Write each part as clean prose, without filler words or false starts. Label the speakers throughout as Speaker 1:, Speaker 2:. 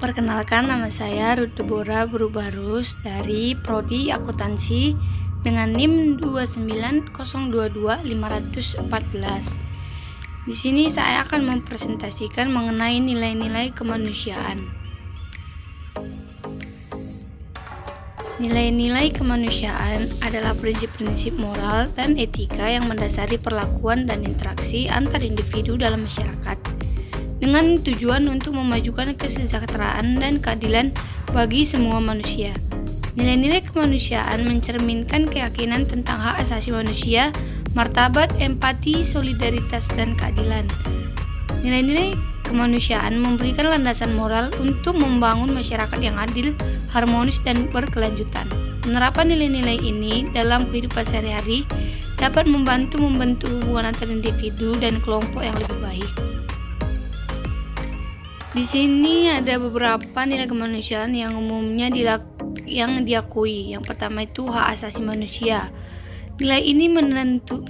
Speaker 1: Perkenalkan, nama saya Ruth Deborah Berubarus dari Prodi Akuntansi dengan NIM 29022-514. Di sini saya akan mempresentasikan mengenai nilai-nilai kemanusiaan. Nilai-nilai kemanusiaan adalah prinsip-prinsip moral dan etika yang mendasari perlakuan dan interaksi antar individu dalam masyarakat, dengan tujuan untuk memajukan kesejahteraan dan keadilan bagi semua manusia. Nilai-nilai kemanusiaan mencerminkan keyakinan tentang hak asasi manusia, martabat, empati, solidaritas, dan keadilan. Nilai-nilai kemanusiaan memberikan landasan moral untuk membangun masyarakat yang adil, harmonis, dan berkelanjutan. Penerapan nilai-nilai ini dalam kehidupan sehari-hari dapat membantu membentuk hubungan antar individu dan kelompok yang lebih baik. Di sini ada beberapa nilai kemanusiaan yang umumnya diakui. Yang pertama itu hak asasi manusia. Nilai ini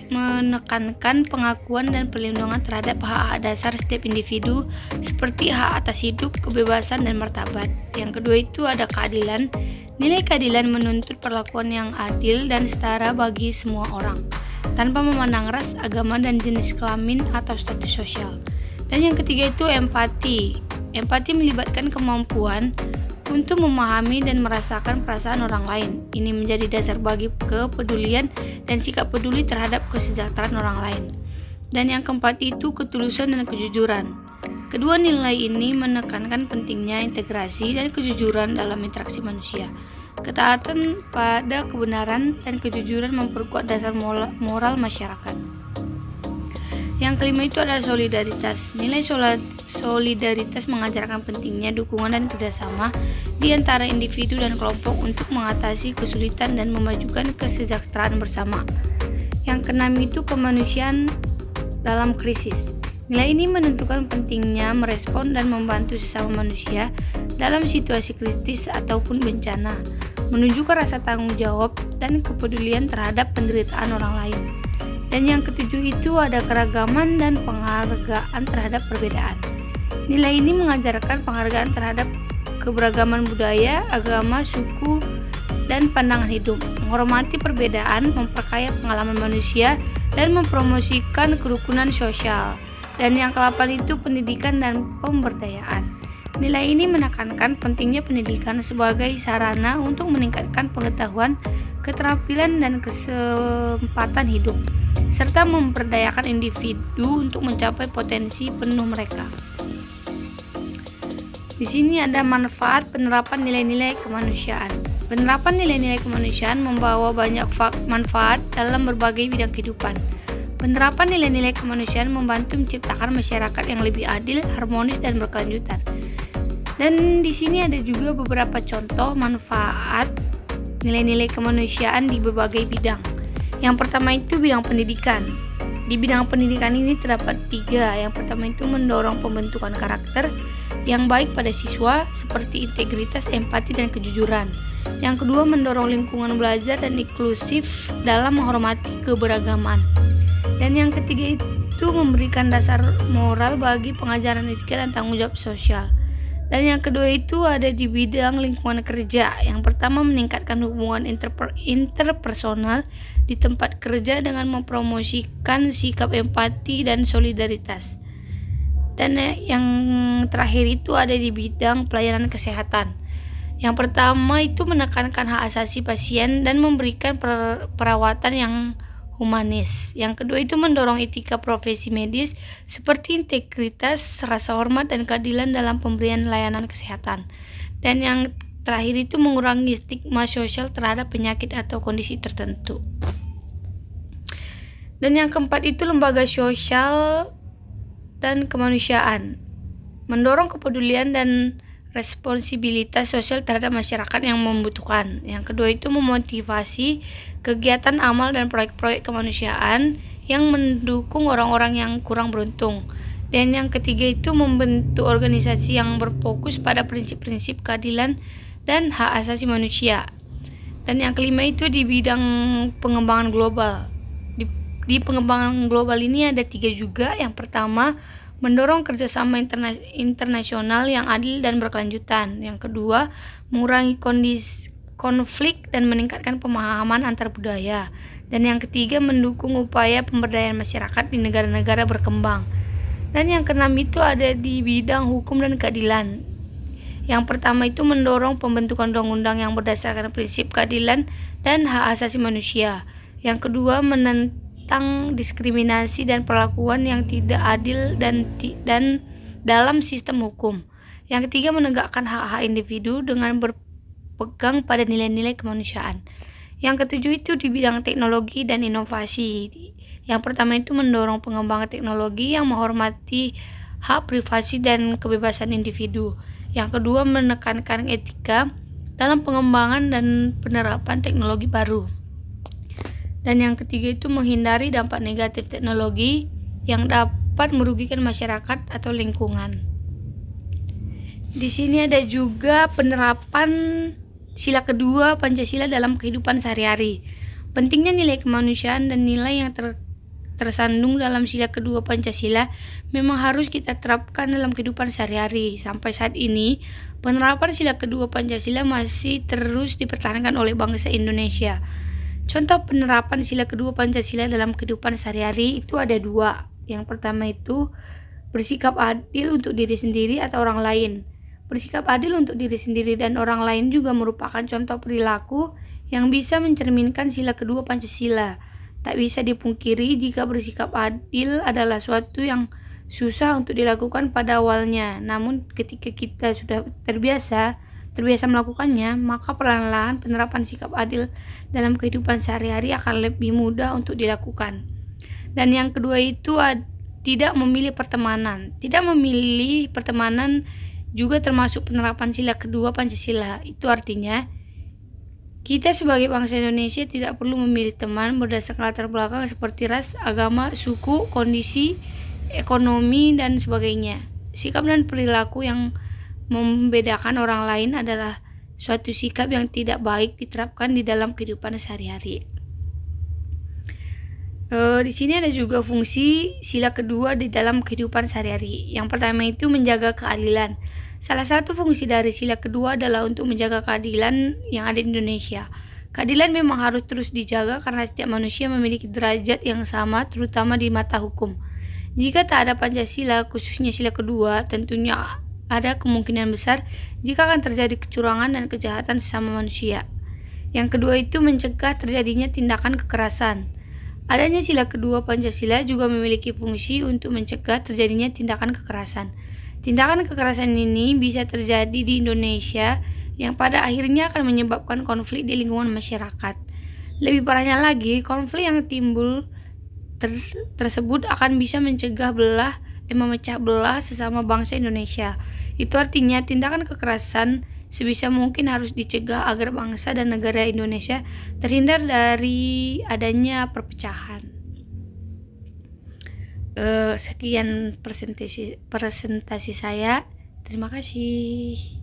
Speaker 1: menekankan pengakuan dan perlindungan terhadap hak-hak dasar setiap individu seperti hak atas hidup, kebebasan, dan martabat. Yang kedua itu ada keadilan. Nilai keadilan menuntut perlakuan yang adil dan setara bagi semua orang, tanpa memandang ras, agama, dan jenis kelamin atau status sosial. Dan yang ketiga itu empati. Empati melibatkan kemampuan untuk memahami dan merasakan perasaan orang lain. Ini menjadi dasar bagi kepedulian dan sikap peduli terhadap kesejahteraan orang lain. Dan yang keempat itu ketulusan dan kejujuran. Kedua nilai ini menekankan pentingnya integrasi dan kejujuran dalam interaksi manusia. Ketaatan pada kebenaran dan kejujuran memperkuat dasar moral masyarakat. Yang kelima itu adalah solidaritas. Nilai solidaritas mengajarkan pentingnya dukungan dan kerjasama di antara individu dan kelompok untuk mengatasi kesulitan dan memajukan kesejahteraan bersama. Yang keenam itu kemanusiaan dalam krisis. Nilai ini menentukan pentingnya merespon dan membantu sesama manusia dalam situasi kritis ataupun bencana, menunjukkan rasa tanggung jawab dan kepedulian terhadap penderitaan orang lain. Dan yang ketujuh itu ada keragaman dan penghargaan terhadap perbedaan. Nilai ini mengajarkan penghargaan terhadap keberagaman budaya, agama, suku, dan pandangan hidup, menghormati perbedaan, memperkaya pengalaman manusia, dan mempromosikan kerukunan sosial. Dan yang ke-8 itu pendidikan dan pemberdayaan. Nilai ini menekankan pentingnya pendidikan sebagai sarana untuk meningkatkan pengetahuan, keterampilan, dan kesempatan hidup, serta memperdayakan individu untuk mencapai potensi penuh mereka. Di sini ada manfaat penerapan nilai-nilai kemanusiaan. Penerapan nilai-nilai kemanusiaan membawa banyak manfaat dalam berbagai bidang kehidupan. Penerapan nilai-nilai kemanusiaan membantu menciptakan masyarakat yang lebih adil, harmonis, dan berkelanjutan. Dan di sini ada juga beberapa contoh manfaat nilai-nilai kemanusiaan di berbagai bidang. Yang pertama itu bidang pendidikan. Di bidang pendidikan ini terdapat 3. Yang pertama itu mendorong pembentukan karakter yang baik pada siswa seperti integritas, empati, dan kejujuran. Yang kedua, mendorong lingkungan belajar dan inklusif dalam menghormati keberagaman. Dan yang ketiga itu memberikan dasar moral bagi pengajaran etika dan tanggung jawab sosial. Dan yang kedua itu ada di bidang lingkungan kerja. Yang pertama, meningkatkan hubungan interpersonal di tempat kerja dengan mempromosikan sikap empati dan solidaritas. Dan yang terakhir itu ada di bidang pelayanan kesehatan. Yang pertama itu menekankan hak asasi pasien dan memberikan perawatan yang humanis. Yang kedua itu mendorong etika profesi medis seperti integritas, rasa hormat, dan keadilan dalam pemberian layanan kesehatan. Dan yang terakhir itu mengurangi stigma sosial terhadap penyakit atau kondisi tertentu. Dan yang keempat itu lembaga sosial dan kemanusiaan, mendorong kepedulian dan responsibilitas sosial terhadap masyarakat yang membutuhkan. Yang kedua itu memotivasi kegiatan amal dan proyek-proyek kemanusiaan yang mendukung orang-orang yang kurang beruntung. Dan yang ketiga itu membentuk organisasi yang berfokus pada prinsip-prinsip keadilan dan hak asasi manusia. Dan yang kelima itu di bidang pengembangan global. Di pengembangan global ini ada 3 juga. Yang pertama, mendorong kerjasama internasional yang adil dan berkelanjutan. Yang kedua, mengurangi konflik dan meningkatkan pemahaman antar budaya. Dan yang ketiga, mendukung upaya pemberdayaan masyarakat di negara-negara berkembang. Dan yang keenam itu ada di bidang hukum dan keadilan. Yang pertama itu mendorong pembentukan undang-undang yang berdasarkan prinsip keadilan dan hak asasi manusia. Yang kedua, menentang diskriminasi dan perlakuan yang tidak adil dan dalam sistem hukum. Yang ketiga, menegakkan hak-hak individu dengan berpegang pada nilai-nilai kemanusiaan. Yang ketujuh itu di bidang teknologi dan inovasi. Yang pertama itu mendorong pengembangan teknologi yang menghormati hak privasi dan kebebasan individu. Yang kedua, menekankan etika dalam pengembangan dan penerapan teknologi baru. Dan yang ketiga itu menghindari dampak negatif teknologi yang dapat merugikan masyarakat atau lingkungan. Di sini ada juga penerapan sila kedua Pancasila dalam kehidupan sehari-hari. Pentingnya nilai kemanusiaan dan nilai yang tersandung dalam sila kedua Pancasila memang harus kita terapkan dalam kehidupan sehari-hari. Sampai saat ini, penerapan sila kedua Pancasila masih terus dipertahankan oleh bangsa Indonesia. Contoh penerapan sila kedua Pancasila dalam kehidupan sehari-hari itu ada dua. Yang pertama itu bersikap adil untuk diri sendiri atau orang lain. Bersikap adil untuk diri sendiri dan orang lain juga merupakan contoh perilaku yang bisa mencerminkan sila kedua Pancasila. Tak bisa dipungkiri jika bersikap adil adalah suatu yang susah untuk dilakukan pada awalnya. Namun ketika kita sudah terbiasa melakukannya, maka perlahan-lahan penerapan sikap adil dalam kehidupan sehari-hari akan lebih mudah untuk dilakukan. Dan yang kedua itu tidak memilih pertemanan. Tidak memilih pertemanan juga termasuk penerapan sila kedua Pancasila. Itu artinya kita sebagai bangsa Indonesia tidak perlu memilih teman berdasarkan latar belakang seperti ras, agama, suku, kondisi, ekonomi, dan sebagainya. Sikap dan perilaku yang membedakan orang lain adalah suatu sikap yang tidak baik diterapkan di dalam kehidupan sehari-hari. Di sini ada juga fungsi sila kedua di dalam kehidupan sehari-hari. Yang pertama itu menjaga keadilan. Salah satu fungsi dari sila kedua adalah untuk menjaga keadilan yang ada di Indonesia. Keadilan memang harus terus dijaga karena setiap manusia memiliki derajat yang sama, terutama di mata hukum. Jika tak ada Pancasila, khususnya sila kedua, tentunya ada kemungkinan besar jika akan terjadi kecurangan dan kejahatan sesama manusia. Yang kedua itu mencegah terjadinya tindakan kekerasan. Adanya sila kedua Pancasila juga memiliki fungsi untuk mencegah terjadinya tindakan kekerasan. Tindakan kekerasan ini bisa terjadi di Indonesia yang pada akhirnya akan menyebabkan konflik di lingkungan masyarakat. Lebih parahnya lagi, konflik yang timbul tersebut akan bisa memecah belah sesama bangsa Indonesia. Itu artinya tindakan kekerasan sebisa mungkin harus dicegah agar bangsa dan negara Indonesia terhindar dari adanya perpecahan. Sekian presentasi saya. Terima kasih.